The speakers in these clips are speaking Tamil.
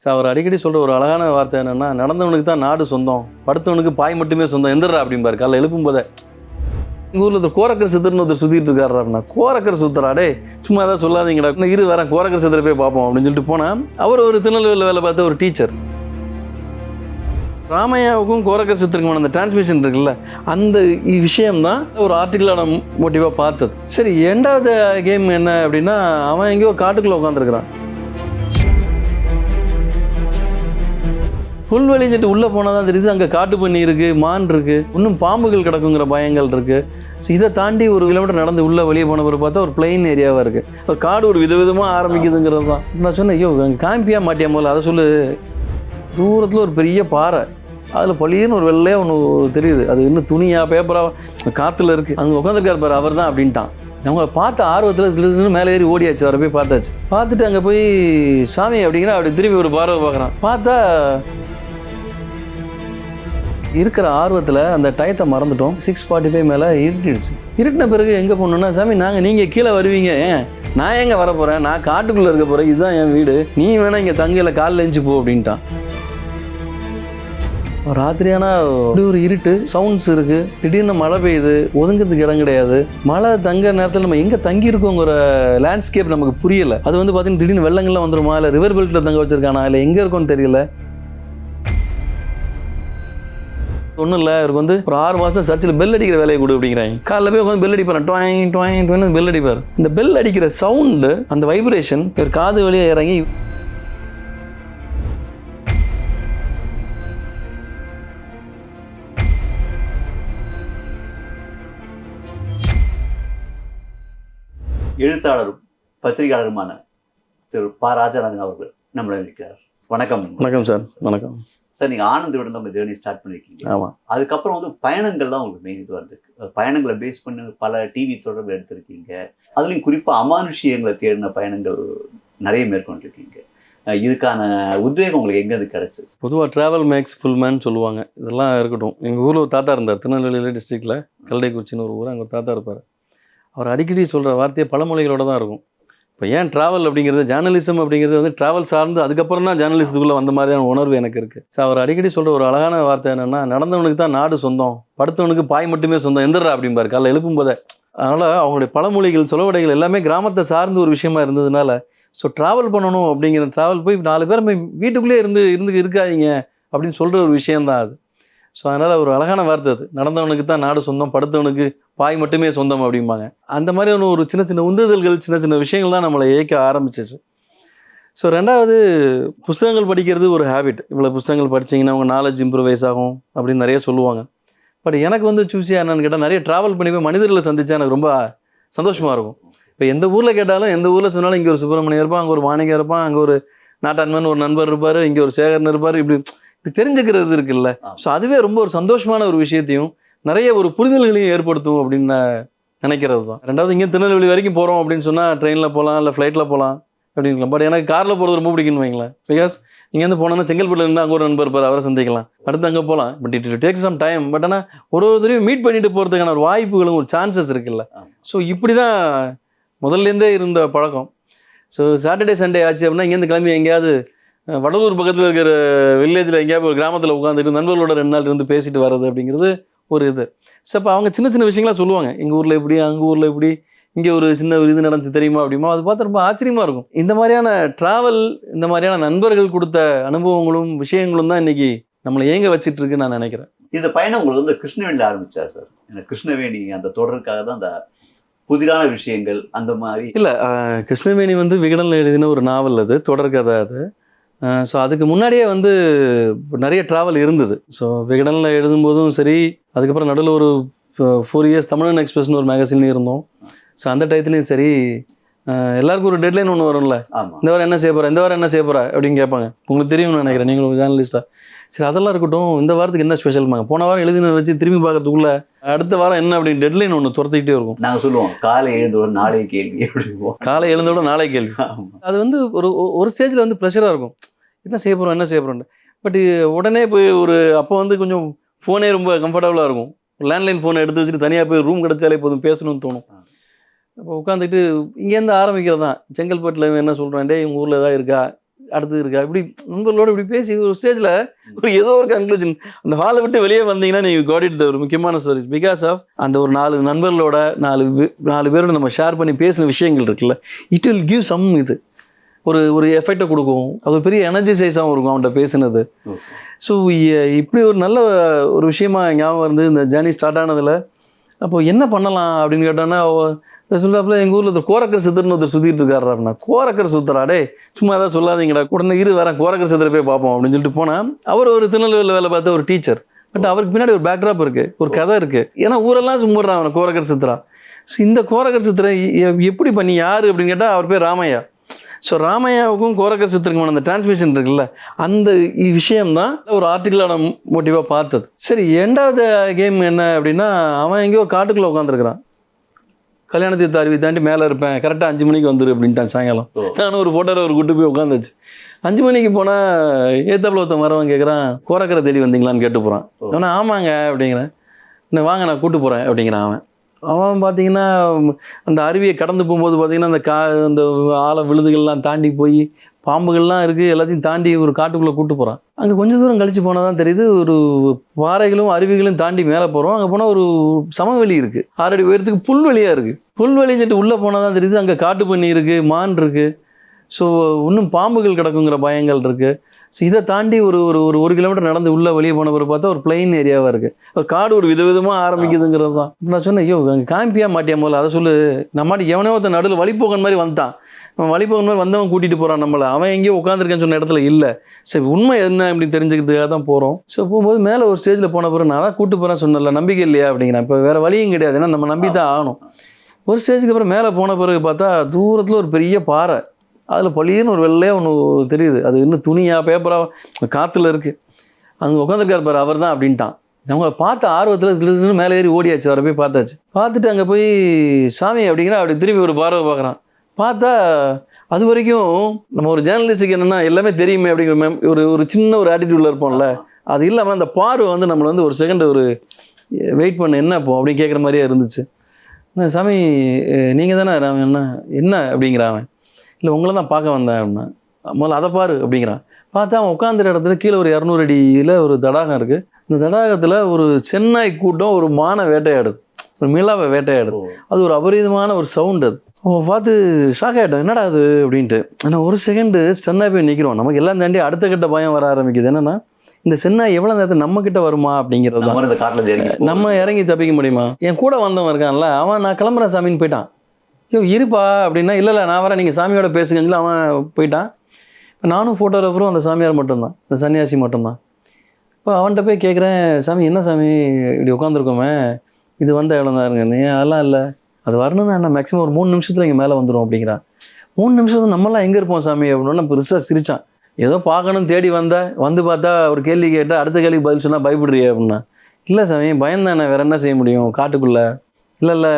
ஸோ அவர் அடிக்கடி சொல்கிற ஒரு அழகான வார்த்தை என்னென்னா, நடந்தவனுக்கு தான் நாடு சொந்தம், படுத்தவனுக்கு பாய் மட்டுமே சொந்தம், எந்திரா அப்படிம்பாரு காலைல எழுப்பும் போதே. எங்கள் ஊரில் ஒருத்தர் கோரக்கர் சித்தர்னு ஒருத்தர் சுற்றிட்டு இருக்காரு அப்படின்னா, கோரக்கர் சுத்தராடே சும்மா ஏதாவது சொல்லாதீங்கடா, இன்னும் இரு வரேன் கோரக்கர் சித்தரை போய் பார்ப்போம் அப்படின்னு சொல்லிட்டு போனால், அவர் ஒரு திருநெல்வேலியில் வேலை பார்த்த ஒரு டீச்சர். ராமையாவுக்கும் கோரக்கர் சித்தருக்குமான அந்த டிரான்ஸ்மிஷன் இருக்குல்ல, அந்த விஷயம்தான் ஒரு ஆர்டிக்கலான மோட்டிவாக பார்த்தது. சரி, ரெண்டாவது கேம் என்ன அப்படின்னா, அவன் எங்கேயோ ஒரு காட்டுக்குள்ளே உட்காந்துருக்கிறான். புல்வெளிஞ்சிட்டு உள்ளே போனால் தான் தெரியுது அங்கே காட்டு பண்ணி இருக்குது, மான் இருக்குது, இன்னும் பாம்புகள் கிடக்குங்கிற பயங்கள் இருக்குது. ஸோ இதை தாண்டி 1 கிலோமீட்டர் நடந்து உள்ளே வெளியே போன பிறகு பார்த்தா ஒரு பிளெயின் ஏரியாவாக இருக்குது. ஒரு காடு ஒரு விதவிதமாக ஆரம்பிக்குதுங்கிறது தான். நான் சொன்னேன், ஐயோ அங்கே காம்பியா மாட்டியா போல, அதை சொல்லு. தூரத்தில் ஒரு பெரிய பாறை, அதில் பளிர்னு ஒரு வெள்ளையாக ஒன்று தெரியுது, அது இன்னும் துணியா பேப்பராக காற்றுல இருக்குது, அங்கே உட்காந்துருக்காரு பாரு அவர் தான் அப்படின்ட்டான். அவங்கள பார்த்த ஆர்வத்தில் மேலே ஏறி ஓடியாச்சு, அவரை போய் பார்த்தாச்சு. பார்த்துட்டு அங்கே போய் சாமி அப்படிங்கிற அப்படி திரும்பி ஒரு பார்வை பார்க்குறான். பார்த்தா இருக்கிற ஆர்வத்தில் அந்த டயத்தை மறந்துட்டோம். 6:45 மேலே இருட்டிடுச்சு. இருட்டின பிறகு எங்கே போகணுன்னா, சாமி நீங்கள் கீழே வருவீங்க, நான் எங்கே வர போகிறேன், நான் காட்டுக்குள்ளே இருக்க போகிறேன், இதுதான் என் வீடு, நீ வேணா இங்கே தங்கையில் காலில் எழுந்து போ அப்படின்ட்டான். ராத்திரியானா ஒரு இருட்டு, சவுண்ட்ஸ் இருக்குது, திடீர்னு மழை பெய்யுது, ஒதுங்கிறதுக்கு இடம் கிடையாது. மழை தங்குற நேரத்தில் நம்ம எங்கே தங்கியிருக்கோங்கிற லேண்ட்ஸ்கேப் நமக்கு புரியலை. அது வந்து பார்த்தீங்கன்னா திடீர்னு வெள்ளங்கள்லாம் வந்துருமா, இல்லை ரிவர் பெல்ட்டில் தங்க வச்சிருக்கானா, இல்லை எங்கே இருக்கோன்னு தெரியல. ஒன்றும் இல்லை, அவருக்கு வந்து ஒரு 6 மாதம் சர்ச்சில் பெல் அடிக்கிற வேலையை கொடு அப்படிங்கிறாங்க. காலைல போய் உட்காந்து பெல் அடிப்பார், ட்வாயிங் ட்வாயிங் ட்வாயின்னு பெல் அடிப்பார். இந்த பெல் அடிக்கிற சவுண்டு, அந்த வைப்ரேஷன் ஒரு காது வழியாக இறங்கி எழுத்தாளரும் பத்திரிகையாளருமான திரு ப. ராஜராஜன் அவர்கள் நம்மளை இருக்கிறார். வணக்கம். வணக்கம் சார். வணக்கம் சார். நீங்கள் ஆனந்தோட நம்ம ஜேர்னி ஸ்டார்ட் பண்ணியிருக்கீங்க. ஆமாம். அதுக்கப்புறம் வந்து பயணங்கள்லாம் உங்களுக்கு மெயின் இது வந்திருக்கு. பயணங்களை பேஸ் பண்ணி பல டிவி தொடர்பு எடுத்திருக்கீங்க. அதுலேயும் குறிப்பாக அமானுஷியங்களை தேடின பயணங்கள் நிறைய மேற்கொண்டிருக்கீங்க. இதுக்கான உத்வேகம் உங்களுக்கு எங்கேருந்து கிடச்சிது? பொதுவாக ட்ராவல் மேக்ஸ் ஃபுல் மேன் சொல்லுவாங்க. இதெல்லாம் இருக்கட்டும். எங்கள் ஊரில் ஒரு தாத்தா இருந்தார், திருநெல்வேலி டிஸ்ட்ரிக்டில் கல்டைக்குறிச்சின்னு ஒரு ஊர், அங்கே ஒரு தாத்தா இருப்பார். அவர் அடிக்கடி சொல்கிற வார்த்தையை பழமொழிகளோட தான் இருக்கும். இப்போ ஏன் ட்ராவல் அப்படிங்கிறது, ஜேர்னலிசம் அப்படிங்கிறது வந்து ட்ராவல் சார்ந்து அதுக்கப்புறம் தான் ஜேர்னலிசத்துக்குள்ளே வந்த மாதிரியான உணர்வு எனக்கு இருக்குது. ஸோ அவர் அடிக்கடி சொல்கிற ஒரு அழகான வார்த்தை என்னென்னா, நடந்தவனுக்கு தான் நாடு சொந்தம், படுத்தவனுக்கு பாய் மட்டுமே சொந்தம், எந்திரா அப்படிம்பாரு காலைல எழுப்பும் போதே. அதனால் அவங்களுடைய பழமொழிகள் சொலவடைகள் எல்லாமே கிராமத்தை சார்ந்து ஒரு விஷயமா இருந்ததுனால, ஸோ ட்ராவல் பண்ணணும் அப்படிங்கிற, ட்ராவல் போய் 4 பேர் வீட்டுக்குள்ளேயே இருக்காதீங்க அப்படின்னு சொல்கிற ஒரு விஷயந்தான் அது. ஸோ அதனால் ஒரு அழகான வார்த்தை அது. நடந்தவனுக்கு தான் நாடு சொந்தம், படுத்தவனுக்கு பாய் மட்டுமே சொந்தம் அப்படிம்பாங்க. அந்த மாதிரியான ஒரு சின்ன சின்ன உந்துதல்கள், சின்ன சின்ன விஷயங்கள் தான் நம்மளை இயக்க ஆரம்பிச்சிச்சு. ஸோ ரெண்டாவது, புத்தகங்கள் படிக்கிறது ஒரு ஹேபிட். இவ்வளோ புத்தகங்கள் படிச்சிங்கன்னா உங்கள் நாலேஜ் இம்ப்ரூவைஸ் ஆகும் அப்படின்னு நிறைய சொல்லுவாங்க. பட் எனக்கு வந்து சூஸியாக என்னென்னு கேட்டால், நிறைய ட்ராவல் பண்ணி போய் மனிதர்களை சந்திச்சா எனக்கு ரொம்ப சந்தோஷமாக இருக்கும். இப்போ எந்த ஊரில் கேட்டாலும், எந்த ஊரில் சொன்னாலும், இங்கே ஒரு சுப்பிரமணியம் இருப்பான், அங்கே ஒரு மாணிக்கம் இருப்பான், அங்கே ஒரு நாட்டாண்மன் ஒரு நண்பர் இருப்பார், இங்கே ஒரு சேகரன் இருப்பார், இப்படி தெரிஞ்சுக்கிறது இருக்குல்ல. ஸோ அதுவே ரொம்ப ஒரு சந்தோஷமான ஒரு விஷயத்தையும் நிறைய ஒரு புரிதல்களையும் ஏற்படுத்தும் அப்படின்னு நான் நினைக்கிறது தான். ரெண்டாவது, இங்கே திருநெல்வேலி வரைக்கும் போகிறோம் அப்படின்னு சொன்னால் ட்ரெயினில் போகலாம், இல்லை ஃப்ளைட்டில் போகலாம் அப்படின்லாம். பட் எனக்கு காரில் போகிறது ரொம்ப பிடிக்குன்னு வைங்களேன். பிகாஸ் இங்கேருந்து போனோன்னா செங்கல்பட்டில் இருந்து அங்கே ஒரு நண்பர் இருப்பார், அவரை சந்திக்கலாம், அடுத்து அங்கே போகலாம். But it take some time. But ஆனால் ஒருத்தரையும் மீட் பண்ணிட்டு போகிறதுக்கான ஒரு வாய்ப்புகளும் ஒரு சான்சஸ் இருக்குல்ல. ஸோ இப்படி தான் முதல்லேருந்தே இருந்த பழக்கம். ஸோ சாட்டர்டே சண்டே ஆச்சு அப்படின்னா இங்கேருந்து கிளம்பி எங்கேயாவது வடலூர் பக்கத்தில் இருக்கிற வில்லேஜில் எங்கேயாவது ஒரு கிராமத்தில் உட்காந்துட்டு நண்பர்களோட 2 நாள் இருந்து பேசிட்டு வர்றது அப்படிங்கிறது ஒரு இது. ஸோ அப்போ அவங்க சின்ன சின்ன விஷயங்களாக சொல்லுவாங்க. எங்கள் ஊரில் இப்படி, அங்கே ஊரில் இப்படி, இங்கே ஒரு சின்ன ஒரு இது நடந்துச்சு தெரியுமா அப்படிமா. அது பார்த்து ரொம்ப ஆச்சரியமாக இருக்கும். இந்த மாதிரியான ட்ராவல், இந்த மாதிரியான நண்பர்கள் கொடுத்த அனுபவங்களும் விஷயங்களும் தான் இன்றைக்கி நம்மளை ஏங்க வச்சிட்டு இருக்குன்னு நான் நினைக்கிறேன். இந்த பயணம் உங்களுக்கு வந்து கிருஷ்ணவேணியில் ஆரம்பிச்சா சார்? எனக்கு கிருஷ்ணவேணி அந்த தொடருக்காக தான் அந்த புதிரான விஷயங்கள் அந்த மாதிரி இல்லை. கிருஷ்ணவேணி வந்து விகடனில் எழுதின ஒரு நாவல், அது தொடர்கதை அது. ஸோ அதுக்கு முன்னாடியே வந்து நிறைய ட்ராவல் இருந்தது. ஸோ விகடனில் எழுதும்போதும் சரி, அதுக்கப்புறம் நடுவில் ஒரு 4 இயர்ஸ் தமிழன் எக்ஸ்பிரஸ்னு ஒரு மேகசின்லேயும் இருந்தோம். ஸோ அந்த டயத்துலையும் சரி, எல்லாருக்கும் ஒரு டெட்லைன் ஒன்று வரும்ல, இந்த வாரம் என்ன செய்ய போகிறேன், இந்த வாரம் என்ன செய்ய போகிறேன் அப்படின்னு கேட்பாங்க. உங்களுக்கு தெரியும்னு நினைக்கிறேன், நீங்களும் ஒரு ஜேர்னலிஸ்ட்டாக. சரி, அதெல்லாம் இருக்கட்டும், இந்த வாரத்துக்கு என்ன ஸ்பெஷல்மாங்க, போன வாரம் எழுதினதை வச்சு திரும்பி பார்க்கறதுக்குள்ள அடுத்த வாரம் என்ன அப்படின்னு டெட்லைன் ஒன்று துரத்திக்கிட்டே இருக்கும். நாங்கள் சொல்லுவோம், காலை எழுந்தோட நாளை கேள்வி அப்படிவோம். காலை எழுந்தோட நாளை கேள்வி. அது வந்து ஒரு ஸ்டேஜில் வந்து ப்ரெஷராக இருக்கும், என்ன செய்ய போகிறோம். பட் உடனே போய் அப்போ வந்து கொஞ்சம் ஃபோனே ரொம்ப கம்ஃபர்டபுளாக இருக்கும். லேண்ட்லைன் ஃபோனை எடுத்து வச்சுட்டு தனியாக போய் ரூம் கிடச்சாலே போதும் பேசணும்னு தோணும். அப்போ உட்காந்துட்டு இங்கேருந்து ஆரம்பிக்கிறது தான். செங்கல்பட்டில் என்ன சொல்கிறேன், டே உங்கள் ஊரில் ஏதாவது இருக்கா, அடுத்தது இருக்கா, இப்படி நண்பர்களோட இப்படி பேசி ஒரு ஸ்டேஜில் ஒரு ஏதோ ஒரு கன்க்ளூஷன். அந்த ஹாலை விட்டு வெளியே வந்தீங்கன்னா நீங்கள் காட் இட் ஒரு முக்கியமான ஸ்டோரிஸ். பிகாஸ் ஆஃப் அந்த ஒரு 4 நண்பர்களோட 4 பேரோட நம்ம ஷேர் பண்ணி பேசின விஷயங்கள் இருக்குல்ல, இட் வில் கிவ் சம் இது ஒரு எஃபெக்டை கொடுக்கும். அது ஒரு பெரிய எனர்ஜைஸாகவும் இருக்கும் அவன்கிட்ட பேசினது. ஸோ இப்படி ஒரு நல்ல ஒரு விஷயமா ஞாபகம் இருந்து இந்த ஜேர்னி ஸ்டார்ட் ஆனதில் அப்போ என்ன பண்ணலாம் அப்படின்னு கேட்டோன்னா சொல்கிறாப்புல, எங்கள் ஊரில் கோரக்கர் சித்தர்னு ஒருத்தர் சுற்றிட்டு இருக்காரு அப்படின்னா. கோரக்கர் சுத்தரா டே, சும்மா ஏதாவது சொல்லாதீங்கடா, உடனே வரேன் கோரக்கர் சித்தரை போய் பார்ப்போம் அப்படின்னு சொல்லிட்டு போனால் அவர் ஒரு திருநெல்வேலியில் வேலை பார்த்த ஒரு டீச்சர். பட் அவருக்கு பின்னாடி ஒரு பேக்ட்ராப் இருக்குது, ஒரு கதை இருக்குது. ஏன்னா ஊரெல்லாம் சும்முறான் அவனை கோரக்கர் சித்தரா. ஸோ இந்த கோரக்கர் சித்தரை எப்படி பண்ணி யார் அப்படின்னு கேட்டால் அவர் பேர் ராமையா. ஸோ ராமையாவுக்கும் கோரக்கர் சித்தருக்குமான அந்த டிரான்ஸ்மிஷன் இருக்குல்ல, அந்த விஷயம்தான் ஒரு ஆர்டிக்கலான மோட்டிவாக பார்த்தது. சரி, 2வது கேம் என்ன அப்படின்னா, அவன் எங்கேயோ ஒரு காட்டுக்குள்ளே உட்காந்துருக்கிறான். கல்யாணத்தை தாரி தாண்டி மேலே இருப்பேன், கரெக்டாக 5 மணிக்கு வந்துரு அப்படின்ட்டான் சாயங்காலம். நானும் ஒரு ஃபோட்டோவில் ஒரு கூட்டு போய் உட்காந்துச்சு. 5 மணிக்கு போனால் ஏத்தாப்புல ஒருத்தன் வரவன் கேட்குறான், கோரக்கரை தேடி வந்தீங்களான்னு கேட்டு போகிறான். அவனை ஆமாங்க அப்படிங்கிறேன். இன்னும் வாங்க நான் கூட்டு போகிறேன் அப்படிங்கிறான். அவன் பார்த்தீங்கன்னா அந்த அருவியை கடந்து போகும்போது பார்த்தீங்கன்னா அந்த ஆழ விழுதுகள்லாம் தாண்டி போய் பாம்புகள்லாம் இருக்குது, எல்லாத்தையும் தாண்டி ஒரு காட்டுக்குள்ளே கூட்டு போகிறான். அங்கே கொஞ்சம் தூரம் கழித்து போனால் தான் தெரியுது, ஒரு பாறைகளும் அருவிகளும் தாண்டி மேலே போகிறோம். அங்கே போனால் ஒரு சமவெளி இருக்குது, 6 அடி உயரத்துக்கு புல்வெளியாக இருக்குது. புல்வெளின்னு சொல்லிட்டு உள்ளே போனால் தான் தெரியுது அங்கே காட்டு பன்னி இருக்குது, மான் இருக்குது. ஸோ இன்னும் பாம்புகள் கிடக்குங்கிற பயங்கள் இருக்குது. ஸோ இதை தாண்டி ஒரு கிலோமீட்டர் நடந்து உள்ளே வெளியே போன பிறகு பார்த்தா ஒரு பிளைன் ஏரியாவாக இருக்குது. ஒரு காடு ஒரு விதவிதமாக ஆரம்பிக்குதுங்கிறது தான். நான் சொன்னேன், ஐயோ அங்கே காம்பியா மாட்டியா போல, அதை சொல்லு. நம்மாட்டி எவனோ ஒருத்தன் நடுவில் வழிபோகன் மாதிரி வந்துட்டான். அவன் வழிபோகன் மாதிரி வந்தவன் கூட்டிகிட்டு போகிறான் நம்மளை. அவன் எங்கேயோ உட்காந்துருக்கேன்னு சொன்ன இடத்துல இல்லை. சரி உண்மை என்ன அப்படின்னு தெரிஞ்சுக்கிறதுக்காக தான் போகிறோம். ஸோ போகும்போது மேலே ஒரு ஸ்டேஜில் போன பிறகு நான் தான் கூப்பிட்டு போகிறேன் சொன்னல, நம்பிக்கை இல்லையா அப்படிங்கிறேன். இப்போ வேறு வழியும் கிடையாது, ஏன்னா நம்ம நம்பி தான் ஆகணும். ஒரு ஸ்டேஜுக்கு அப்புறம் மேலே போன பிறகு பார்த்தா தூரத்தில் ஒரு பெரிய பாறை, அதில் பளிர்னு ஒரு வெள்ளையாக ஒன்று தெரியுது. அது இன்னும் துணியாக பேப்பராக காற்றுல இருக்குது. அங்கே உட்காந்துருக்காரு பாரு, அவர் தான் அப்படின்ட்டான். அவங்கள பார்த்த ஆர்வத்தில் மேலே ஏறி ஓடியாச்சு. அவரை போய் பார்த்தாச்சு. பார்த்துட்டு அங்கே போய் சாமி அப்படிங்கிற அப்படி திரும்பி ஒரு பார்வை பார்க்குறான். பார்த்தா அது வரைக்கும் நம்ம ஒரு ஜேர்னலிஸ்ட்டுக்கு என்னென்னா எல்லாமே தெரியுமே அப்படிங்கிற ஒரு சின்ன ஒரு ஆட்டிடியூடில் இருப்போம்ல, அது இல்லாமல் அந்த பார்வை நம்மளை ஒரு செகண்ட் ஒரு வெயிட் பண்ண என்ன அப்போ அப்படின்னு கேட்குற மாதிரியே இருந்துச்சு. சாமி நீங்கள் தானே என்ன அப்படிங்கிறான். இல்லை உங்களை தான் பார்க்க வந்தேன் அப்படின்னா. முதல்ல அதை பாரு அப்படிங்கிறான். பார்த்தா அவன் உட்காந்துற இடத்துல கீழே ஒரு 200 அடியில் ஒரு தடாகம் இருக்குது. இந்த தடாகத்தில் ஒரு சென்னாய் கூட்டம் ஒரு மானை வேட்டையாடுது, ஒரு மிளாவை வேட்டையாடுது. அது ஒரு அபரிதமான ஒரு சவுண்ட். அது பார்த்து ஷாக் ஆகிட்டோம், என்னடா அது அப்படின்ட்டு. ஆனால் ஒரு செகண்டு ஸ்டன்னாக போய் நிற்கிறோம். நமக்கு எல்லாம் தாண்டி அடுத்த கட்ட பயம் வர ஆரம்பிக்குது. என்னென்னா இந்த சென்னாய் எவ்வளோ நேரத்தில் நம்மக்கிட்ட வருமா அப்படிங்கிறது தான். நம்ம இறங்கி தப்பிக்க முடியுமா? என் கூட வந்தவன் இருக்கான்ல, அவன் நான் கிளம்புறேன் சாமின்னு போயிட்டான். ஐயோ இருப்பா அப்படின்னா, இல்லை நான் வரேன் நீங்கள் சாமியோட பேசுங்கன்னு சொல்லி அவன் போயிட்டான். இப்போ நானும் ஃபோட்டோகிராஃபரும் அந்த சாமியார் மட்டும்தான், இந்த சன்னியாசி மட்டும்தான். இப்போ அவன்கிட்ட போய் கேட்குறேன், சாமி என்ன சாமி இப்படி உட்காந்துருக்கோமே, இது எவ்வளோ நேரங்க? அதெல்லாம் இல்லை, அது வரணும்னா என்ன மேக்ஸிமம் ஒரு 3 நிமிஷத்தில் இங்கே மேலே வந்துடும் அப்படிங்கிறான். 3 நிமிஷம் நம்மளாம் எங்கே இருப்போம் சாமி அப்படின்னு நான் பெருசாக சிரித்தான். ஏதோ பார்க்கணும் தேடி வந்து பார்த்தா ஒரு கேள்வி கேட்டால் அடுத்த கேள்விக்கு பதில் சொன்னால் பயப்படுறியே அப்படின்னா. இல்லை சாமி பயந்தானே, வேறு என்ன செய்ய முடியும் காட்டுக்குள்ளே? இல்லை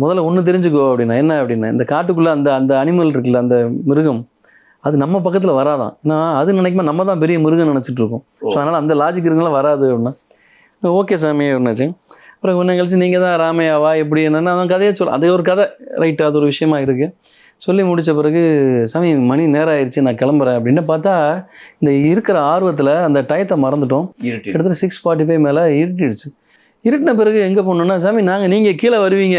முதல்ல ஒன்று தெரிஞ்சுக்கோ அப்படின்னா. என்ன அப்படின்னா, இந்த காட்டுக்குள்ளே அந்த அனிமல் இருக்குல்ல, அந்த மிருகம், அது நம்ம பக்கத்தில் வராதான். ஏன்னா அது நினைக்குமா நம்ம தான் பெரிய மிருகம் நினச்சிட்டு இருக்கோம். ஸோ அதனால் அந்த லாஜிக் இருக்குலாம் வராது அப்படின்னா. ஓகே சாமி அப்படின்னாச்சு. அப்புறம் கொஞ்சம் கழிச்சு நீங்கள் தான் ராமையாவா எப்படி என்னென்னா அவன் கதையை அது ஒரு கதை ரைட்டு, அது ஒரு விஷயமா இருக்குது. சொல்லி முடித்த பிறகு சாமி மணி நேரம் ஆயிடுச்சு நான் கிளம்புறேன் அப்படின்னு பார்த்தா இந்த இருக்கிற ஆர்வத்தில் அந்த டயத்தை மறந்துட்டோம். கிட்டத்தட்ட 6:45 மேலே இருட்டிடுச்சு. இருட்டின பிறகு எங்கே போகணுன்னா, சாமி நீங்கள் கீழே வருவீங்க,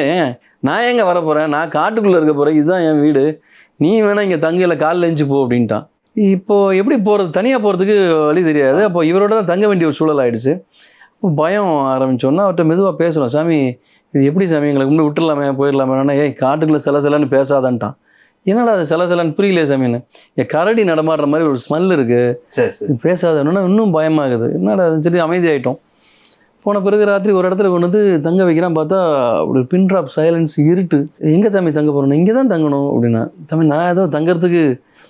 நான் எங்கே வர போகிறேன், நான் காட்டுக்குள்ளே இருக்க போகிறேன், இதுதான் என் வீடு, நீ வேணா இங்கே தங்கையில் காலில் எழுந்து போ அப்படின்ட்டான். இப்போது எப்படி போகிறது, தனியாக போகிறதுக்கு வழி தெரியாது. அப்போ இவரோட தான் தங்க வேண்டிய ஒரு சூழல் ஆகிடுச்சு. இப்போ பயம் ஆரம்பித்தோன்னா அவர்கிட்ட மெதுவாக பேசுகிறோம், சாமி இது எப்படி சாமி எங்களுக்கு முன்னாடி விட்டுடலாமே போயிடலாமே. காட்டுக்குள்ளே சிலன்னு பேசாதான்ட்டான். என்னடா அது சிலன்னு புரியலையே சாமின்னு. கரடி நடமாடுற மாதிரி ஒரு ஸ்மெல் இருக்குது, பேசாதன்னா இன்னும் பயமாகுது. என்னடா சரி அமைதியாகிட்டோம். போன பிறகு ராத்திரி ஒரு இடத்துல கொண்டு வந்து தங்க வைக்கிறான். பார்த்தா அப்படி பின் ட்ராப் சைலன்ஸ், இருட்டு. எங்கே தம்பி தங்க போகிறோம்? இங்கே தான் தங்கணும் அப்படின்னா. தம்பி நான் ஏதோ தங்கறதுக்கு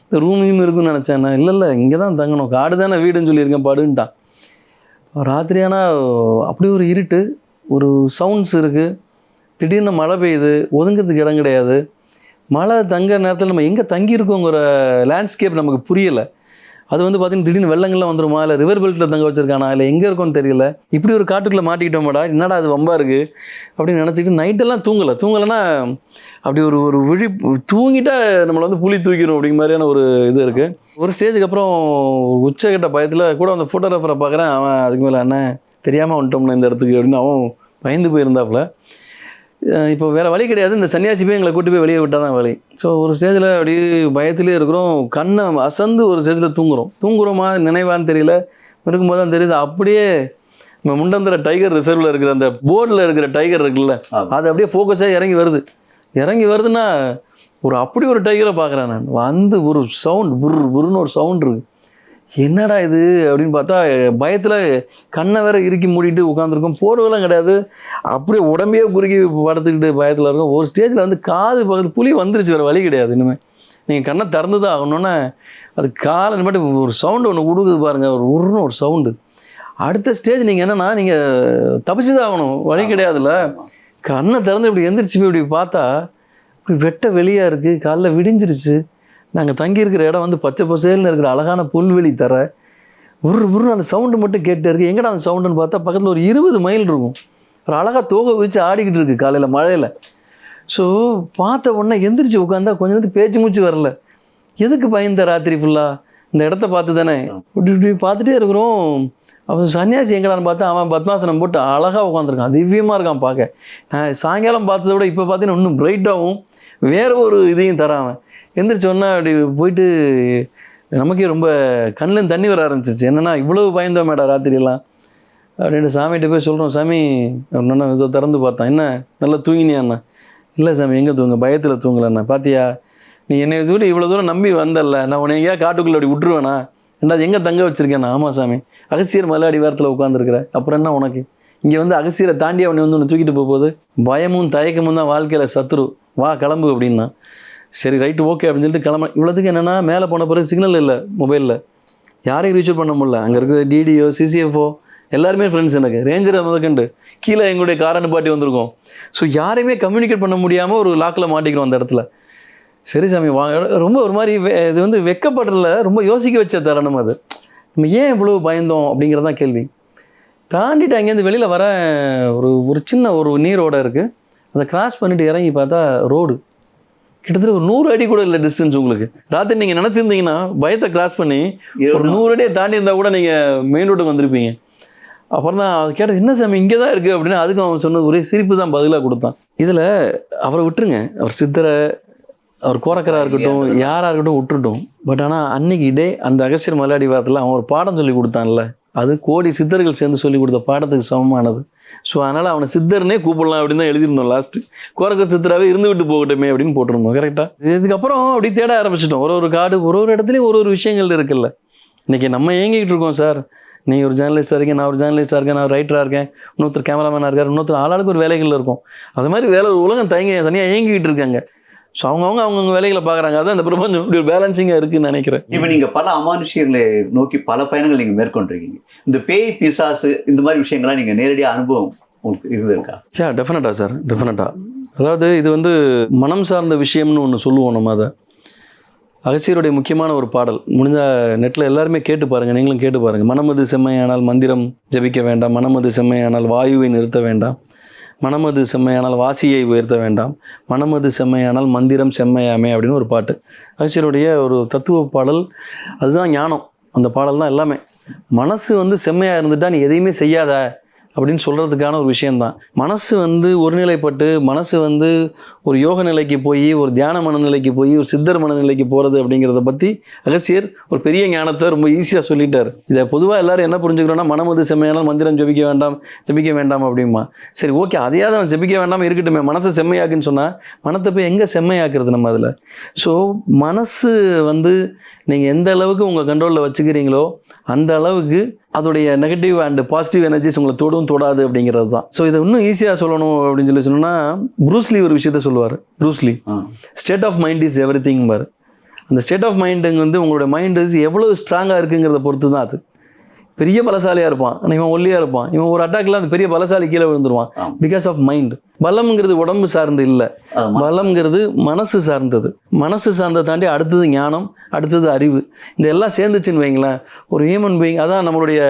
இந்த ரூமையும் இருக்குன்னு நினச்சேன். இல்லை இங்கே தான் தங்கணும், காடு தானே வீடுன்னு சொல்லியிருக்கேன் பாடுன்ட்டான். ராத்திரி ஆனால் அப்படி ஒரு இருட்டு, ஒரு சவுண்ட்ஸ் இருக்குது. திடீர்னு மழை பெய்யுது, ஒதுங்கிறதுக்கு இடம் கிடையாது. மழை தங்குற நேரத்தில் நம்ம எங்கே தங்கியிருக்கோங்கிற லேண்ட்ஸ்கேப் நமக்கு புரியலை. அது வந்து பார்த்தீங்கன்னா திடீர்னு வெள்ளங்கள்லாம் வந்துருமா, இல்லை ரிவர் பெல்ட்டில் தங்க வச்சிருக்கானா, இல்லை எங்கே இருக்கும்னு தெரியல, இப்படி ஒரு காட்டுக்குள்ளே மாட்டிக்கிட்டோமாடா, என்னடா அது வம்பா இருக்குது அப்படின்னு நினச்சிக்கிட்டு நைட்டெல்லாம் தூங்கலைன்னா அப்படி ஒரு ஒரு விழி தூங்கிட்டா நம்மளை வந்து புலி தூக்கிடும் அப்படிங்கிற மாதிரியான ஒரு இது இருக்குது. ஒரு ஸ்டேஜுக்கு அப்புறம் உச்சக்கட்ட பயத்தில் கூட அந்த ஃபோட்டோகிராஃபரை பார்க்குறேன், அவன் அதுக்கு மேலே அண்ணன் தெரியாமல் வந்துட்டோம்னா இந்த இடத்துக்கு அப்படின்னு அவன் பயந்து போயிருந்தாப்புல. இப்போ வேறு வழி கிடையாது, இந்த சன்னியாசி போய் எங்களை கூட்டு போய் வெளியே விட்டால் தான் வழி. ஸோ ஒரு ஸ்டேஜில் அப்படியே பயத்திலே இருக்கிறோம், கண்ணை அசந்து ஒரு ஸ்டேஜில் தூங்குறோமா நினைவான்னு தெரியல, இருக்கும்போது தான் தெரியுது அப்படியே நம்ம முண்டந்திர டைகர் ரிசர்வில் இருக்கிற அந்த போர்டில் இருக்கிற டைகர் இருக்குல்ல, அது அப்படியே ஃபோக்கஸாக இறங்கி வருதுன்னா அப்படி ஒரு டைகரை பார்க்குறேன் நான். வந்து ஒரு சவுண்ட் புருன்னு ஒரு சவுண்ட் இருக்குது, என்னடா இது அப்படின்னு பார்த்தா பயத்தில் கண்ணை வேற இறுக்கி மூடிட்டு உட்காந்துருக்கோம், போர்வெல்லாம் கிடையாது, அப்படியே உடம்பே குறுக்கி படுத்துக்கிட்டு பயத்தில் இருக்கும். ஒரு ஸ்டேஜில் வந்து காது பக்கத்து புலி வந்துருச்சு, வேறு வழி கிடையாது, இனிமேல் நீங்கள் கண்ணை திறந்து தான் ஆகணுன்னா அது காலை மட்டும் ஒரு சவுண்டு ஒன்று கொடுக்குது பாருங்கள், உருன்னு ஒரு சவுண்டு. அடுத்த ஸ்டேஜ் நீங்கள் என்னென்னா நீங்கள் தப்பிச்சு தான் ஆகணும், வழி கிடையாதுல்ல. கண்ணை திறந்து இப்படி எந்திரிச்சு போய் இப்படி பார்த்தா இப்படி வெட்ட வெளியாக இருக்குது, காலைல விடிஞ்சிருச்சு. நாங்கள் தங்கியிருக்கிற இடம் வந்து பச்சை பசேல்னு இருக்கிற அழகான புல்வெளி தர, உருன்னு அந்த சவுண்டு மட்டும் கேட்டே இருக்குது. எங்கடா அந்த சவுண்டுன்னு பார்த்தா பக்கத்தில் ஒரு 20 மைல் இருக்கும், ஒரு அழகாக தோகை வச்சு ஆடிக்கிட்டு இருக்குது காலையில் மழையில். ஸோ பார்த்த உடனே எந்திரிச்சு உட்காந்தா கொஞ்ச நேரத்துக்கு பேச்சு மூச்சு வரல. எதுக்கு பயந்த ராத்திரி ஃபுல்லாக இந்த இடத்த பார்த்து தானே இப்படி பார்த்துட்டே இருக்கிறோம். அவன் சன்னியாசி எங்கடான்னு பார்த்தா அவன் பத்மாசனம் போட்டு அழகாக உட்காந்துருக்கான், திவ்யமாக இருக்கான் பார்க்க. நான் சாயங்காலம் பார்த்ததை விட இப்போ பார்த்தீங்கன்னா இன்னும் பிரைட்டாகவும் வேறு ஒரு இதையும் தரான். எந்திரிச்சோன்னா அப்படி போயிட்டு நமக்கே ரொம்ப கண்ணில் தண்ணி வர ஆரம்பிச்சிச்சு. என்னென்னா இவ்வளவு பயந்தோம் மேடா ராத்திரியெல்லாம் அப்படின்ட்டு சாமிகிட்ட போய் சொல்கிறோம். சாமி ஒன்று இதை திறந்து பார்த்தான், என்ன நல்லா தூங்கினியாண்ணா? இல்லை சாமி, எங்கே தூங்க, பயத்தில் தூங்கலண்ணா. பார்த்தியா, நீ என்னை தூரம் இவ்வளோ தூரம் நம்பி வந்தல்ல, நான் உன்னை எங்கேயா காட்டுக்குள்ளே அப்படி விட்டுருவேண்ணா, என்ன எங்கே தங்க வச்சுருக்கேண்ணா? ஆமாம் சாமி, அகசியர் மலை அடிவாரத்தில் உட்காந்துருக்குற, அப்புறம் என்ன உனக்கு இங்கே வந்து அகசியரை தாண்டி அவனை வந்து ஒன்று தூக்கிட்டு போகும்போது பயமும் தயக்கமும் தான் வாழ்க்கையில் சத்ரு, வா கிளம்பு அப்படின்னா. சரி ரைட்டு ஓகே அப்படின்னு சொல்லிட்டு கிளம்ப. இவ்வளோத்துக்கு என்னென்னா மேலே போன பிறகு சிக்னல் இல்லை மொபைலில், யாரையும் ரீச் பண்ண முடியல. அங்கே இருக்கிற டிடிஓ சிசிஎஃப்ஓ எல்லாருமே ஃப்ரெண்ட்ஸ், எனக்கு ரேஞ்சரை முதற்கண்டு கீழே எங்களுடைய காரை நிப்பாட்டி வந்திருக்கோம். ஸோ யாரையுமே கம்யூனிகேட் பண்ண முடியாமல் ஒரு லாக்கில் மாட்டிக்கிறோம் அந்த இடத்துல. சரி சாமி ரொம்ப ஒரு மாதிரி இது வந்து வெக்கப்படுறதுல ரொம்ப யோசிக்க வச்ச தருணம் அது. நம்ம ஏன் இவ்வளோ பயந்தோம் அப்படிங்கிறதான் கேள்வி. தாண்டிட்டு அங்கேருந்து வெளியில் வர ஒரு சின்ன ஒரு நீரோட இருக்குது, அதை கிராஸ் பண்ணிவிட்டு இறங்கி பார்த்தா ரோடு கிட்டத்தட்ட ஒரு 100 அடி கூட இல்லை டிஸ்டன்ஸ். உங்களுக்கு ராத்திரி நீங்கள் நினச்சிருந்தீங்கன்னா பயத்தை கிராஸ் பண்ணி ஒரு 100 அடியை தாண்டி இருந்தால் கூட நீங்கள் மெயின் ரோட்டுக்கு வந்திருப்பீங்க. அப்புறம் தான் அது கேட்டது, என்ன சாமி இங்கே தான் இருக்குது அப்படின்னு. அதுக்கு அவன் சொன்னது ஒரே சிரிப்பு தான் பதிலாக கொடுத்தான். இதில் அவரை விட்டுருங்க, அவர் சித்தரை, அவர் கோரக்கராக இருக்கட்டும், யாராக இருக்கட்டும் விட்டுட்டோம். பட் ஆனால் அன்னைக்கு டே அந்த அகஸ்தியர் மலையாடி வாரத்தில் அவன் ஒரு பாடம் சொல்லி கொடுத்தான்ல, அது கோடி சித்தர்கள் சேர்ந்து சொல்லி கொடுத்த பாடத்துக்கு சமமானது. ஸோ அதனால் அவனை சித்தர்னே கூப்பிடலாம் அப்படின்னு தான் எழுதியிருந்தோம். லாஸ்ட்டு கோரக்கர் சித்தராகவே இருந்து விட்டு போகட்டுமே அப்படின்னு போட்டிருந்தோம். கரெக்டாக இதுக்கப்புறம் அப்படி தேட ஆரம்பிச்சிட்டோம். ஒரு காடு, ஒரு இடத்துலையும் ஒரு விஷயங்கள் இருக்குல்ல. இன்றைக்கி நம்ம ஏங்கிக்கிட்டு இருக்கோம் சார், நீ ஒரு ஜேர்னலிஸ்டாக இருக்கேன், நான் ஒரு ஜேர்னலிஸ்டாக இருக்கேன், நான் ரைட்டராக இருக்கேன், இன்னொருத்தர் கேமராமேனாக இருக்கார், இன்னொருத்தர் ஆளாளுக்கு ஒரு வேலைகள் இருக்கும். அது மாதிரி வேலை உலகம் தனியாக இயங்கிக்கிட்டு இருக்காங்க. ஸோ அவங்கவுங்க வேலைகளை பார்க்குறாங்க. அதான் இந்த பிரபஞ்சம் இப்படி ஒரு பேலன்சிங்காக இருக்குதுன்னு நினைக்கிறேன். இப்போ நீங்கள் பல அமானுஷியங்களை நோக்கி பல பயணங்கள் நீங்கள் மேற்கொண்டிருக்கீங்க. இந்த பேய் பிசாசு இந்த மாதிரி விஷயங்கள்லாம் நீங்கள் நேரடியாக அனுபவம் உங்களுக்கு இருந்திருக்கா? டெஃபினட்டாக சார், டெஃபினட்டாக. அதாவது இது வந்து மனம் சார்ந்த விஷயம்னு ஒன்று சொல்லுவோம் நம்ம. அதை அகஸ்தியருடைய முக்கியமான ஒரு பாடல், முடிஞ்ச நெட்டில் எல்லாருமே கேட்டு பாருங்கள், நீங்களும் கேட்டு பாருங்கள். மனமது செம்மையானால் மந்திரம் ஜபிக்க வேண்டாம், மனமது செம்மையானால் வாயுவை நிறுத்த வேண்டாம், மனமது செம்மையானால் வாசியை உயர்த்த வேண்டாம், மனமது செம்மையானால் மந்திரம் செம்மையாமே அப்படின்னு ஒரு பாட்டு. அகஸ்தியருடைய ஒரு தத்துவ பாடல். அதுதான் ஞானம். அந்த பாடல் தான் எல்லாமே. மனசு வந்து செம்மையாக இருந்துட்டா நீ எதையுமே செய்யாத அப்படின்னு சொல்கிறதுக்கான ஒரு விஷயந்தான். மனசு வந்து ஒருநிலைப்பட்டு, மனசு வந்து ஒரு யோக நிலைக்கு போய், ஒரு தியான மனநிலைக்கு போய், ஒரு சித்தர் மனநிலைக்கு போகிறது அப்படிங்கிறத பற்றி அகஸ்தியர் ஒரு பெரிய ஞானத்தை ரொம்ப ஈஸியாக சொல்லிட்டார். இதை பொதுவாக எல்லோரும் என்ன புரிஞ்சுக்கிறோன்னா, மனமது செம்மையானால் மந்திரம் ஜபிக்க வேண்டாம் அப்படிமா. சரி ஓகே, அதையாவது அவன் ஜபிக்க வேண்டாம் இருக்கட்டுமே, மனசை செம்மையாக்குன்னு சொன்னால் மனத்தை போய் எங்கே செம்மையாக்குறது நம்ம அதில்? ஸோ மனசு வந்து நீங்கள் எந்த அளவுக்கு உங்கள் கண்ட்ரோலில் வச்சுக்கிறீங்களோ அந்த அளவுக்கு அதோடைய நெகட்டிவ் அண்ட் பாசிட்டிவ் எனர்ஜிஸ் உங்களை தொடாது அப்படிங்கிறது தான். ஸோ இதை இன்னும் ஈஸியாக சொல்லணும் அப்படின்னு சொன்னோன்னா, ப்ரூஸ்லி ஒரு விஷயத்த சொல்லுவார். Bruce Lee state of mind is everything பார். அந்த ஸ்டேட் ஆஃப் மைண்டுங்க வந்து உங்களோட மைண்டு எவ்வளோ ஸ்ட்ராங்காக இருக்குங்கிறத பொறுத்து தான் அது. பெரிய பலசாலியாக இருப்பான், ஆனால் இவன் ஒல்லியாக இருப்பான், இவன் ஒரு அட்டாக்ல அந்த பெரிய பலசாலி கீழே விழுந்துருவான். Because of mind. பலம்ங்கிறது உடம்பு சார்ந்து இல்லை, பலம்ங்கிறது மனசு சார்ந்தது. மனசு சார்ந்ததை தாண்டி அடுத்தது ஞானம், அடுத்தது அறிவு. இந்த எல்லாம் சேர்ந்துச்சுன்னு வைங்களேன், ஒரு ஹியூமன் பீயிங். அதான் நம்மளுடைய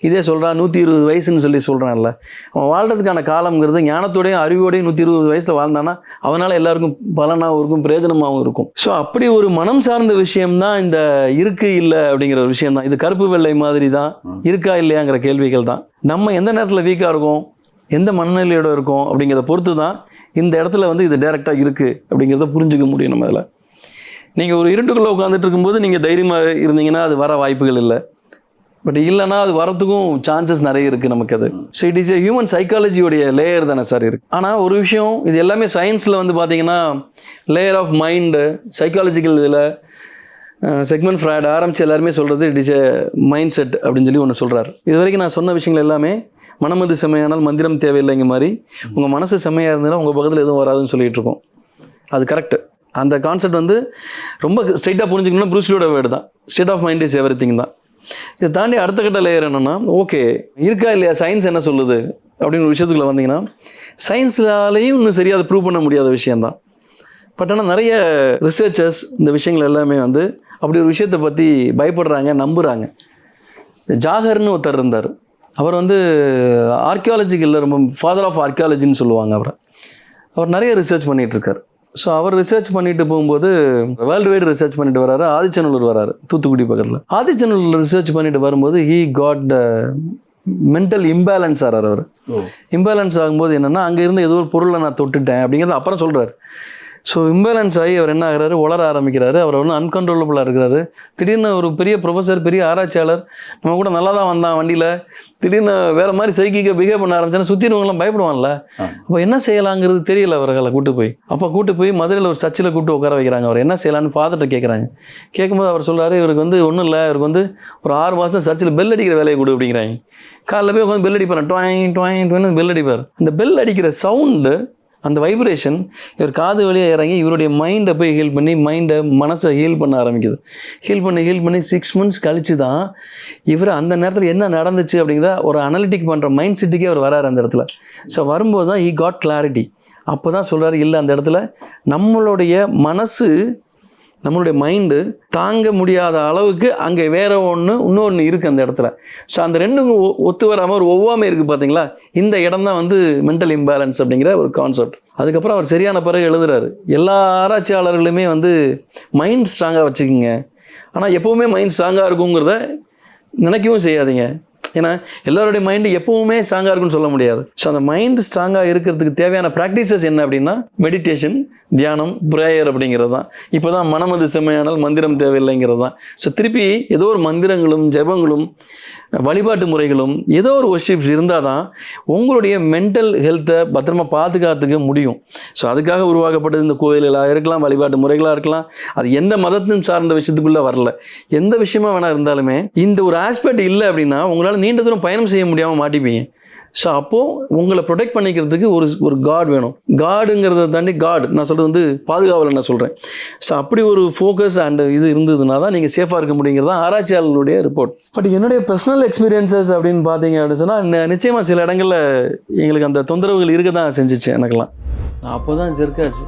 இதே சொல்கிறான் 120 வயசுன்னு சொல்கிறான்ல, அவன் வாழ்கிறதுக்கான காலம்ங்கிறது ஞானத்தோடையும் அறிவோடையும் 120 வயசில் வாழ்ந்தானா அவனால் எல்லாருக்கும் பலனாகவும் இருக்கும், பிரயோஜனமாகவும் இருக்கும். ஸோ அப்படி ஒரு மனம் சார்ந்த விஷயம்தான் இந்த இருக்கு இல்லை அப்படிங்கிற ஒரு விஷயம் தான். இது கருப்பு வெள்ளை மாதிரி தான், இருக்கா இல்லையாங்கிற கேள்விகள் தான். நம்ம எந்த நேரத்தில் வீக்காக இருக்கும், எந்த மனநிலையோடு இருக்கும் அப்படிங்கிறத பொறுத்து தான் இந்த இடத்துல வந்து இது டைரெக்டாக இருக்குது அப்படிங்கிறத புரிஞ்சுக்க முடியும். நம்ம அதில் நீங்கள் ஒரு இருட்டுக்குள்ளே உட்காந்துட்டு இருக்கும்போது நீங்கள் தைரியமாக இருந்தீங்கன்னா அது வர வாய்ப்புகள் இல்லை. பட் இல்லைனா அது வரத்துக்கும் சான்சஸ் நிறைய இருக்குது நமக்கு. அது so it is a human சைக்காலஜியோடைய லேயர் தானே சார் இருக்குது. ஆனால் ஒரு விஷயம், இது எல்லாமே சயின்ஸில் வந்து பார்த்தீங்கன்னா லேயர் ஆஃப் மைண்டு, சைக்காலஜிக்கல் இதில் செக்மெண்ட் ஃப்ராய்ட் ஆரம்பித்து எல்லாருமே சொல்கிறது it is a mind set அப்படின்னு சொல்லி ஒன்று சொல்கிறார். இது வரைக்கும் நான் சொன்ன விஷயங்கள் எல்லாமே மனமது செம்மையானால் மந்திரம் தேவையில்லைங்க மாதிரி, உங்கள் மனசு செம்மையாக இருந்ததுன்னா உங்கள் பக்கத்தில் எதுவும் வராதுன்னு சொல்லிகிட்டு இருக்கோம். அது கரெக்டு. அந்த கான்செப்ட் வந்து ரொம்ப ஸ்ட்ரைட்டாக புரிஞ்சுக்கணும்னா ப்ரூஸ்லியோட வேர்டு தான், state of mind is everything தான். இதை தாண்டி அடுத்த கட்ட லேயர் என்னென்னா, ஓகே இருக்கா இல்லையா, சயின்ஸ் என்ன சொல்லுது அப்படின்னு ஒரு விஷயத்துக்குள்ள வந்தீங்கன்னா, சயின்ஸ்லாலேயும் இன்னும் சரியாக அதை ப்ரூவ் பண்ண முடியாத விஷயந்தான். பட் ஆனால் நிறைய ரிசர்ச்சர்ஸ் இந்த விஷயங்கள் எல்லாமே வந்து அப்படி ஒரு விஷயத்தை பற்றி பயப்படுறாங்க, நம்புகிறாங்க. ஜாகர்னு ஒருத்தர் இருந்தார். அவர் வந்து ஆர்கியாலஜிக்கல் ரொம்ப ஃபாதர் ஆஃப் ஆர்கியாலஜின்னு சொல்லுவாங்க அவரை. அவர் நிறைய ரிசர்ச் பண்ணிகிட்ருக்கார். ஸோ அவர் ரிசர்ச் பண்ணிட்டு போகும்போது வேர்ல்டு வைடு ரிசர்ச் பண்ணிட்டு வராரு. ஆதிச்சநல்லூர் வராரு, தூத்துக்குடி பக்கத்தில். ஆதிச்சநல்லூர் ரிசர்ச் பண்ணிட்டு வரும்போது ஹீ காட் மென்டல் இம்பேலன்ஸ் ஆகிறார் அவர். இம்பேலன்ஸ் ஆகும்போது என்னென்னா, அங்கே இருந்து ஏதோ ஒரு பொருளை நான் தொட்டுட்டேன் அப்படிங்கிறது அப்புறம் சொல்கிறார். ஸோ இம்பேலன்ஸ் ஆகி அவர் என்ன ஆகிறாரு, உளர ஆரம்பிக்கிறாரு. அவர் ஒன்றும் அன்கண்ட்ரோலபிளாக இருக்கிறாரு. திடீர்னு ஒரு பெரிய ப்ரொஃபஸர், பெரிய ஆராய்ச்சியாளர், நம்ம கூட நல்லா தான் வந்தான் வண்டியில், திடீர்னு வேறு மாதிரி சைக்கிக்காக பிஹேவ் பண்ண ஆரம்பிச்சானா சுற்றினவங்களாம் பயப்படுவான்ல. அப்போ என்ன செய்யலாங்கிறது தெரியல அவர்களை கூட்டு போய் மதுரையில் ஒரு சர்ச்சில் கூப்பிட்டு உட்கார வைக்கிறாங்க. அவர் என்ன செய்யலான்னு ஃபாதர்கிட்ட கேட்குறாங்க. கேட்கும்போது அவர் சொல்கிறாரு, இவருக்கு வந்து ஒன்றும் இல்லை, இவருக்கு வந்து ஒரு 6 மாதம் சர்ச்சில் பெல் அடிக்கிற வேலையை கொடு அப்படிங்கிறாங்க. காலைல போய் உட்காந்து பெல் அடிப்பார், டொயின் டொயின் டொயின் பெல் அடிப்பார். அந்த பெல் அடிக்கிற சவுண்டு, அந்த வைப்ரேஷன் இவர் காது வழியாக இறங்கி இவருடைய மைண்டை போய் ஹீல் பண்ணி, மனசை ஹீல் பண்ண ஆரம்பிக்குது. ஹீல் பண்ணி 6 months கழிச்சு தான் இவர் அந்த நேரத்தில் என்ன நடந்துச்சு அப்படிங்கிற ஒரு அனலிட்டிக் பண்ணுற மைண்ட் செட்டுக்கே அவர் வராரு அந்த இடத்துல. ஸோ வரும்போது தான் ஹீ காட் கிளாரிட்டி. அப்போ தான் சொல்கிறாரு, இல்லை அந்த இடத்துல நம்மளுடைய மனசு, நம்மளுடைய மைண்டு தாங்க முடியாத அளவுக்கு அங்கே வேற இன்னொன்று இருக்குது அந்த இடத்துல. ஸோ அந்த ரெண்டும் ஒத்து வராமல் ஒரு ஒவ்வாமை இருக்குது பார்த்தீங்களா, இந்த இடம் தான் வந்து மென்டல் இம்பேலன்ஸ் அப்படிங்கிற ஒரு கான்செப்ட். அதுக்கப்புறம் அவர் சரியான பிறகு எழுதுறாரு, எல்லா ஆராய்ச்சியாளர்களுமே வந்து மைண்ட் ஸ்ட்ராங்காக வச்சுக்கிங்க, ஆனால் எப்போவுமே மைண்ட் ஸ்ட்ராங்காக இருக்குங்கிறத நினைக்கவும் செய்யாதீங்க. ஏன்னா எல்லாருடைய மைண்டு எப்பவுமே ஸ்ட்ராங்காக இருக்குன்னு சொல்ல முடியாது. ஸோ அந்த மைண்டு ஸ்ட்ராங்காக இருக்கிறதுக்கு தேவையான ப்ராக்டிசஸ் என்ன அப்படின்னா, மெடிடேஷன், தியானம், ப்ரேயர் அப்படிங்கிறது தான். இப்போ தான் மனமது செம்மையானால் மந்திரம் தேவையில்லைங்கிறது தான். ஸோ திருப்பி ஏதோ ஒரு மந்திரங்களும் ஜெபங்களும் வழிபாட்டு முறைகளும் ஏதோ ஒரு வொர்ஷிப்ஸ் இருந்தால் தான் உங்களுடைய மென்டல் ஹெல்த்தை பத்திரமா பாதுகாத்துக்க முடியும். ஸோ அதுக்காக உருவாக்கப்பட்டது இந்த கோயில்களாக இருக்கலாம், வழிபாட்டு முறைகளாக இருக்கலாம். அது எந்த மதத்தின் சார்ந்த விஷயத்துக்குள்ளே வரல, எந்த விஷயமா வேணா இருந்தாலுமே இந்த ஒரு ஆஸ்பெக்ட் இல்லை அப்படின்னா உங்களால் நீண்ட தூரம் பயணம் செய்ய முடியாமல் மாட்டிப்பீங்க. ஸோ அப்போது உங்களை ப்ரொடெக்ட் பண்ணிக்கிறதுக்கு ஒரு காட் வேணும். காடுங்கிறத தாண்டி நான் சொல்கிறது வந்து பாதுகாவலை நான் சொல்கிறேன். ஸோ அப்படி ஒரு ஃபோக்கஸ் அண்ட் இது இருந்ததுனா தான் நீங்கள் சேஃபாக இருக்க முடியுங்கிறது தான் ஆராய்ச்சியாளர்களுடைய ரிப்போர்ட். பட் என்னுடைய பர்சனல் எக்ஸ்பீரியன்சஸ் அப்படின்னு பார்த்தீங்க அப்படின்னு சொன்னால், நிச்சயமாக சில இடங்களில் எங்களுக்கு அந்த தொந்தரவுகள் இருக்க தான் செஞ்சிச்சு எனக்கெல்லாம். நான் அப்போ தான் ஜெர்க்காச்சு,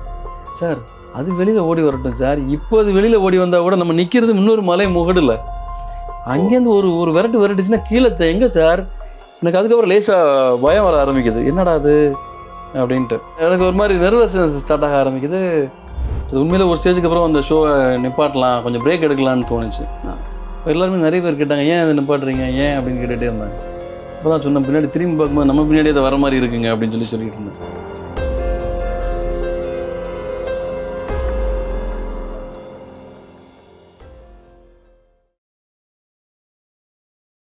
சார் அது வெளியில் ஓடி வரட்டும் சார், இப்போ அது வெளியில் ஓடி வந்தால் கூட நம்ம நிற்கிறது இன்னொரு மலை முகடில், அங்கேருந்து ஒரு விரட்டுச்சுன்னா கீழே எங்கே சார். எனக்கு அதுக்கப்புறம் லேசாக பயம் வர ஆரம்பிக்குது, என்னடா அது அப்படின்ட்டு. எனக்கு ஒரு மாதிரி நர்வஸ்னஸ் ஸ்டார்ட் ஆக ஆரம்பிக்குது. அது உண்மையில ஒரு ஸ்டேஜுக்கு அப்புறம் அந்த ஷோவை நிப்பாட்டலாம், கொஞ்சம் பிரேக் எடுக்கலான்னு தோணுச்சு. எல்லாருமே நிறைய பேர் கேட்டாங்க, ஏன் அதை நிப்பாட்டுறீங்க, ஏன் அப்படின்னு கேட்டுகிட்டே இருந்தாங்க. அப்போ தான் சொன்னேன், பின்னாடி திரும்பி பார்க்கும்போது நம்ம பின்னாடி அதை வர மாதிரி இருக்குங்க அப்படின்னு சொல்லிட்டு இருந்தேன்.